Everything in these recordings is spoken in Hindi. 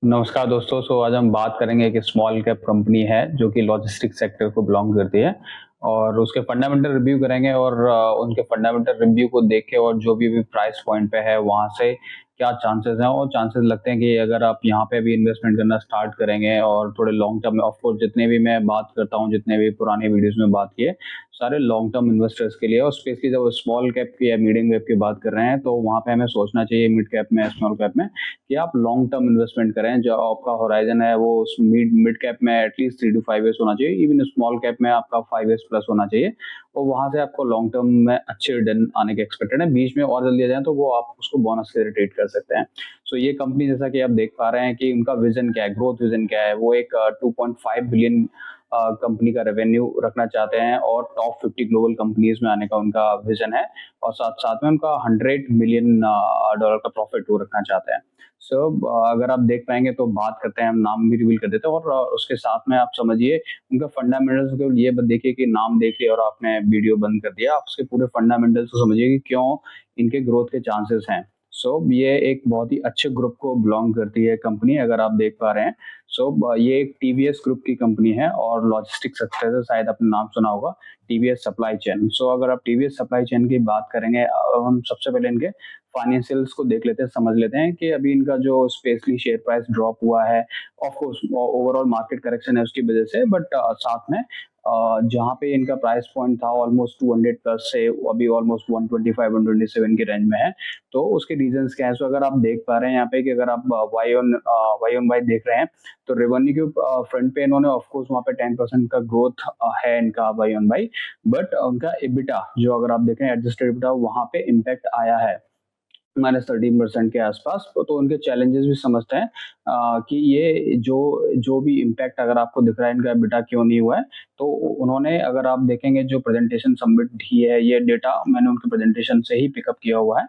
नमस्कार दोस्तों। आज हम बात करेंगे एक स्मॉल कैप कंपनी है जो कि लॉजिस्टिक्स सेक्टर को बिलोंग करती है और उसके फंडामेंटल रिव्यू करेंगे और उनके फंडामेंटल रिव्यू को देख के और जो भी प्राइस पॉइंट पे है वहाँ से क्या चांसेस हैं और चांसेस लगते हैं कि अगर आप यहाँ पे भी इन्वेस्टमेंट करना स्टार्ट करेंगे और थोड़े लॉन्ग टर्म में, ऑफ कोर्स जितने भी मैं बात करता हूँ, जितने भी पुराने वीडियोस में बात किए, सारे लॉन्ग टर्म इन्वेस्टर्स के लिए। और स्पेशली जब स्मॉल कैप की या मीडियम कैप की बात कर रहे हैं तो वहाँ पे हमें सोचना चाहिए मिड कैप में, स्मॉल कैप में, कि आप लॉन्ग टर्म इन्वेस्टमेंट करें। जो आपका होराइजन है वो मिड मिड कैप में एटलीस्ट 3 to 5 years होना चाहिए, इवन स्मॉल कैप में आपका 5 years प्लस होना चाहिए और वहां से आपको लॉन्ग टर्म में अच्छे रिटर्न आने के एक्सपेक्टेड है। बीच में और जल्दी आ जाए तो वो आप उसको बोनस के ट्रेड कर सकते हैं। सो ये कंपनी, जैसा कि आप देख पा रहे हैं कि उनका विजन क्या है, ग्रोथ विजन क्या है, वो एक 2.5 बिलियन कंपनी का रेवेन्यू रखना चाहते हैं और टॉप 50 ग्लोबल कंपनीज में आने का उनका विजन है और साथ साथ में उनका $100 मिलियन का प्रॉफिट वो रखना चाहते हैं। सो अगर आप देख पाएंगे तो बात करते हैं, हम नाम भी रिवील कर देते हैं और उसके साथ में आप समझिए उनका फंडामेंटल्स को। ये मत देखिए कि नाम देख लिया और आपने वीडियो बंद कर दिया, आप उसके पूरे फंडामेंटल्स को समझिए कि क्यों इनके ग्रोथ के चांसेस हैं। ये एक बहुत ही अच्छे ग्रुप को बिलोंग करती है कंपनी, अगर आप देख पा रहे हैं। ये एक टीवीएस ग्रुप की कंपनी है और लॉजिस्टिक सेक्टर से शायद आपने नाम सुना होगा, टीवीएस सप्लाई चेन। अगर आप टीवीएस सप्लाई चेन की बात करेंगे, हम सबसे पहले इनके फाइनेंशियल्स को देख लेते हैं, समझ लेते हैं कि अभी इनका जो स्पेशली शेयर प्राइस ड्रॉप हुआ है, of course overall market correction है उसकी वजह से, बट साथ में जहाँ पे इनका प्राइस पॉइंट था ऑलमोस्ट 200 प्लस से अभी ऑलमोस्ट 125 127 के रेंज में है। तो उसके रीजंस क्या है? अगर आप देख पा रहे हैं यहाँ पे कि अगर आप वाई ऑन वाई देख रहे हैं तो रेवेन्यू के फ्रंट पे इन्होंने ऑफ कोर्स वहाँ पे 10% का ग्रोथ है इनका वाई ऑन वाई, बट उनका एबिटा जो अगर आप देखें एडजस्टेड एबिटा, वहाँ पे इम्पैक्ट आया है -13% के आसपास। तो उनके चैलेंजेस भी समझते हैं कि ये जो जो भी इम्पैक्ट अगर आपको दिख रहा है इनका एबिटा क्यों नहीं हुआ है। तो उन्होंने, अगर आप देखेंगे जो प्रेजेंटेशन सबमिट की है, ये डेटा मैंने उनके प्रेजेंटेशन से ही पिकअप किया हुआ है।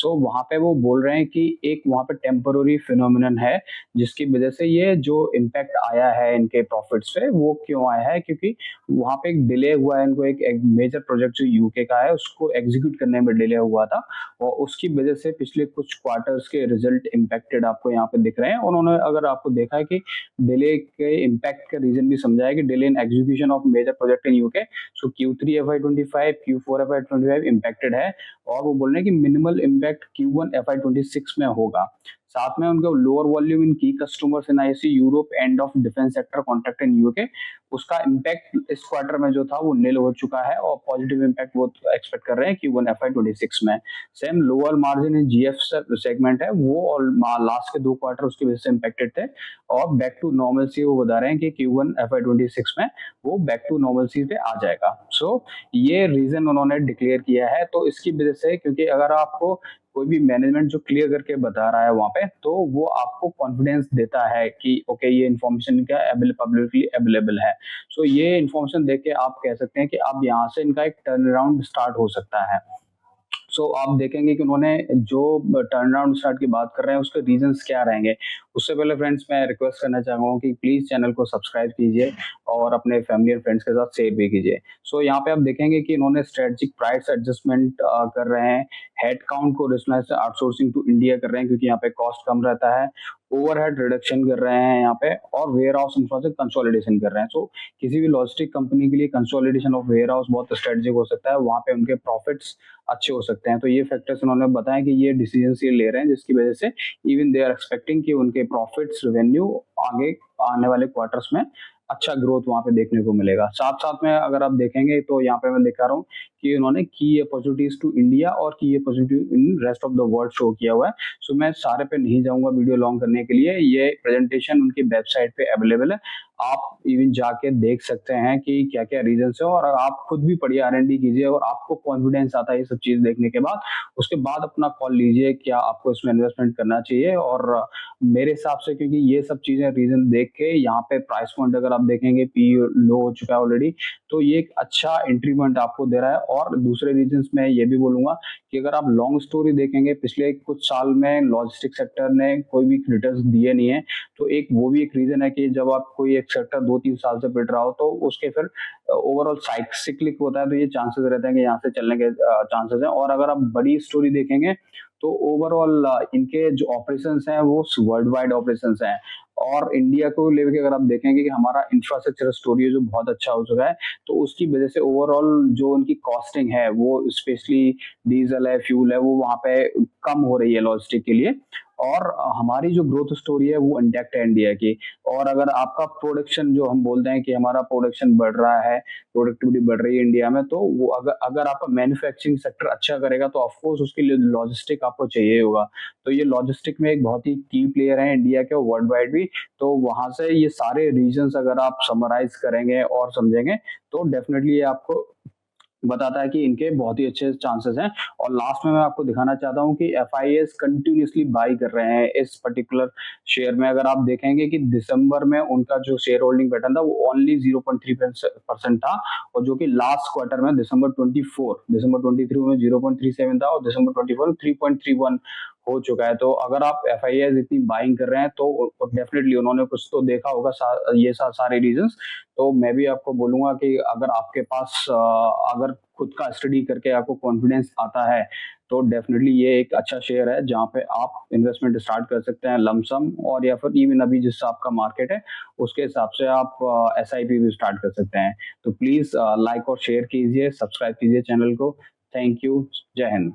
वहाँ पे वो बोल रहे हैं कि एक वहाँ पे टेम्पररी फिनोमिनन है जिसकी वजह से ये जो इम्पैक्ट आया है इनके प्रॉफिट्स पे, वो क्यों आया है, क्योंकि वहाँ पे एक डिले हुआ है इनको, एक मेजर प्रोजेक्ट जो यूके का है उसको एग्जीक्यूट करने में डिले हुआ था और उसकी वजह से पिछले कुछ क्वार्टर्स के रिजल्ट इम्पैक्टेड आपको यहाँ पे दिख रहे हैं। उन्होंने, अगर आपको देखा है कि डिले के इम्पैक्ट का रीजन भी समझा है कि delay in execution of major project in UK. Q3 FY25, Q4 FY25 impacted है और वो बोल रहे हैं कि मिनिमल इम्पैक्ट Q1 FY26 में होगा। साथ में उनके लोअर वॉल्यूम इन की customers in IC Europe, end of defence sector contract in UK, उसका इम्पैक्ट इस क्वार्टर में जो था वो नील हो चुका है और पॉजिटिव इम्पैक्ट वो एक्सपेक्ट कर रहे हैं Q1 FY26 में। Same lower margin in GF segment है वो, और लास्ट के 2 क्वार्टर उसकी वजह से इम्पैक्टेड थे और बैक टू नॉर्मलसी वो बता रहे हैं कि Q1 FY26 में वो बैक टू नॉर्मलसी पे आ जाएगा। ये रीजन उन्होंने डिक्लेयर किया है। तो इसकी वजह से, क्योंकि अगर आपको कोई भी मैनेजमेंट जो क्लियर करके बता रहा है वहां पे, तो वो आपको कॉन्फिडेंस देता है कि ओके ये इन्फॉर्मेशन क्या पब्लिकली अवेलेबल है। ये इन्फॉर्मेशन देख के आप कह सकते हैं कि अब यहाँ से इनका एक टर्न अराउंड स्टार्ट हो सकता है। आप देखेंगे कि उन्होंने जो टर्न अराउंड स्टार्ट की बात कर रहे हैं उसके रीजंस क्या रहेंगे। उससे पहले फ्रेंड्स मैं रिक्वेस्ट करना चाहूंगा कि प्लीज चैनल को सब्सक्राइब कीजिए और अपने फैमिली एंड फ्रेंड्स के साथ शेयर भी कीजिए। यहाँ पे आप देखेंगे कि इन्होंने स्ट्रेटेजिक प्राइस एडजस्टमेंट कर रहे हैं, हेड काउंट को रेशनलाइज से आउटसोर्सिंग टू इंडिया कर रहे हैं क्योंकि यहाँ पे कॉस्ट कम रहता है, ओवरहेड रिडक्शन कर रहे हैं यहाँ पे, और वेयर हाउस इंफ्रास्ट्रक्चर कंसोलिडेशन कर रहे हैं। किसी भी लॉजिस्टिक कंपनी के लिए कंसोलिडेशन ऑफ वेयर हाउस बहुत स्ट्रेटेजिक हो सकता है, वहां पे उनके प्रॉफिट्स अच्छे हो सकते हैं। तो ये फैक्टर्स उन्होंने बताया कि ये डिसीजन ये ले रहे हैं जिसकी वजह से इवन दे आर एक्सपेक्टिंग कि उनके प्रॉफिट्स रेवेन्यू आगे आने वाले क्वार्टर्स में अच्छा ग्रोथ वहां पे देखने को मिलेगा। साथ साथ में अगर आप देखेंगे तो यहाँ पे मैं दिखा रहा हूँ कि उन्होंने की अपॉर्चुनिटीज टू इंडिया और की opportunity in rest of the world show किया हुआ है। मैं सारे पे नहीं जाऊंगा वीडियो लॉन्ग करने के लिए, ये प्रेजेंटेशन उनकी वेबसाइट पे अवेलेबल है, आप इवन जाके देख सकते हैं कि क्या क्या रीजन है और आप खुद भी पढ़िए, R&D कीजिए और आपको कॉन्फिडेंस आता है ये सब चीज देखने के बाद। उसके बाद अपना कॉल लीजिए क्या आपको इसमें इन्वेस्टमेंट करना चाहिए। और मेरे हिसाब से, क्योंकि ये सब चीजें रीजन देख के यहाँ पे प्राइस पॉइंट अगर आप देखेंगे पी लो हो चुका है ऑलरेडी, तो ये एक अच्छा एंट्री पॉइंट आपको दे रहा है। और दूसरे रीजन में ये भी बोलूंगा कि अगर आप लॉन्ग स्टोरी देखेंगे, पिछले कुछ साल में लॉजिस्टिक सेक्टर ने कोई भी रिटर्न दिए नहीं है, तो एक वो भी एक रीजन है कि जब आप कोई एक सेक्टर 2-3 साल से पिट रहा हो तो उसके फिर ओवरऑल साइक्लिक होता है, तो ये चांसेस रहते हैं कि यहाँ से चलने के चांसेस हैं। और अगर आप बड़ी स्टोरी देखेंगे तो ओवरऑल इनके जो ऑपरेशंस हैं वो वर्ल्ड वाइड ऑपरेशंस हैं, और इंडिया को लेके अगर आप देखेंगे कि हमारा इंफ्रास्ट्रक्चर स्टोरी जो बहुत अच्छा हो चुका है, तो उसकी वजह से ओवरऑल जो उनकी कॉस्टिंग है वो स्पेशली डीजल है, फ्यूल है, वो वहाँ पे कम हो रही है लॉजिस्टिक के लिए। और हमारी जो ग्रोथ स्टोरी है वो इंटैक्ट है इंडिया की। और अगर आपका प्रोडक्शन, जो हम बोलते हैं कि हमारा प्रोडक्शन बढ़ रहा है, प्रोडक्टिविटी बढ़ रही है इंडिया में, तो वो अगर अगर आपका मैन्युफैक्चरिंग सेक्टर अच्छा करेगा तो ऑफ कोर्स उसके लिए लॉजिस्टिक आपको चाहिए होगा। तो ये लॉजिस्टिक में एक बहुत ही की प्लेयर है इंडिया के, वर्ल्ड वाइड भी। तो वहां से ये सारे रीजंस अगर आप समराइज करेंगे और समझेंगे तो डेफिनेटली ये आपको बताता है कि इनके बहुत ही अच्छे चांसेस हैं। और लास्ट में मैं आपको दिखाना चाहता हूं कि एफआईएस कंटिन्यूसली बाई कर रहे हैं इस पर्टिकुलर शेयर में। अगर आप देखेंगे कि दिसंबर में उनका जो शेयर होल्डिंग पैटर्न था वो ओनली 0.3% था, और जो कि लास्ट क्वार्टर में दिसंबर 23 में 0.37 था, और दिसंबर 24 में 3.31 हो चुका है। तो अगर आप एफआईएस इतनी बाइंग कर रहे हैं तो डेफिनेटली उन्होंने कुछ तो देखा होगा, ये सारे रीजंस। तो मैं भी आपको बोलूंगा कि अगर आपके पास अगर खुद का स्टडी करके आपको कॉन्फिडेंस आता है तो डेफिनेटली ये एक अच्छा शेयर है जहां पे आप इन्वेस्टमेंट स्टार्ट कर सकते हैं लमसम, और या फिर इवन अभी जिस आपका मार्केट है उसके हिसाब से आप एसआईपी भी स्टार्ट कर सकते हैं। तो प्लीज लाइक और शेयर कीजिए, सब्सक्राइब कीजिए चैनल को। Thank you. जय हिंद।